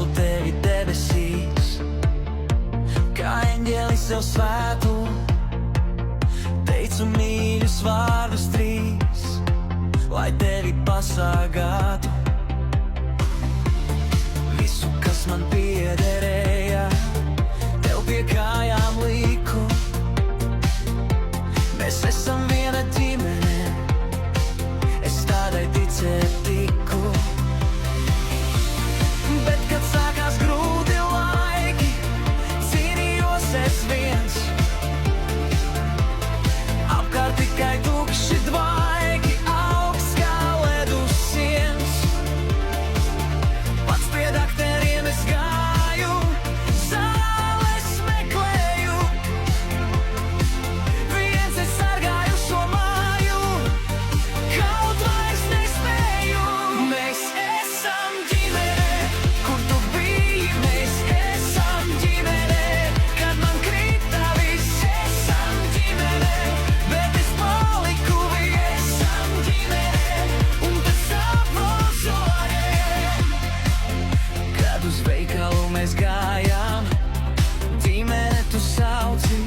cēlu tevi debesīs, kā eņģelis sev svētu, teicu mīļus vārdus trīs, lai tevi pasargātu. Visu, kas man piederēja, tev pie kājām liku. Mēs esam viena ģimene, es tādai ticēt tiku. Bet, kad sākās grūti laiki, cīnījos es viens. Apkārt tikai tukši dvaigi, augsts kā ledus siens. Pats pie dakteriem es gāju, zāles meklēju. Viens es sargāju šo māju, kaut vairs nespēju. Mēs esam ģimene, kur tu biji, mēs esam ģimene. Kad man krita viss, esam ģimene, bet es paliku viens. Esam ģimene, un tas sāp šodien. Kad uz veikalu mēs gājām, ģimene tu sauci,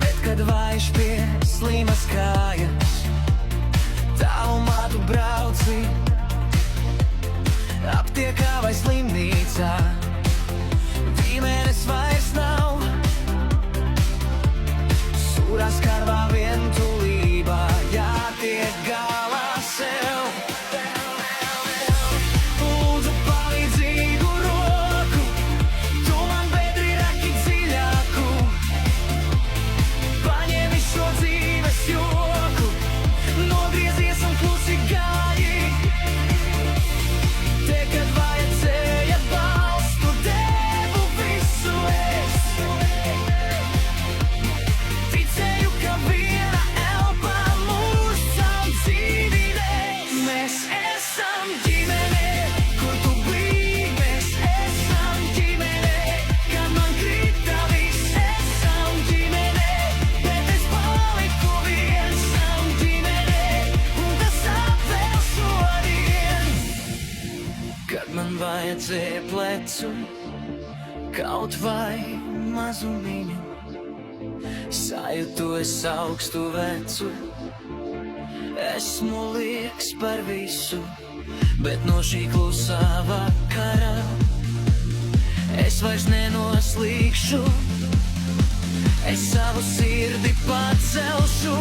bet kad vājš pie slimas kājas, tālumā tu brauci. Aptiekā vai slimnīcā, ģimenes vairs nav. Sūrā skarvā vientulībā, jātiek galā sev. Lūdzu palīdzīgu roku, tu man bedri raki dziļāku. Paņemi šo dzīves joku, nogriezies un klusi gāji. Te, kad vajadzēja balstu, devu visu es. Ticēju, ka viena elpa mūs caur dzīvības. Mēs esam ģimene, kur tu biji, mēs esam ģimene. Kad man krita viss, esam ģimene, bet es paliku viens. Esam ģimene, un tas sāp vēl šodien. Kad man vajadzēja plecu, kaut vai mazumiņu, sajūtu es augstu vecu. Esmu lieks par visu, bet no šī klusā vakara es vairs nenoslīgšu. Es savu sirdi pacelšu,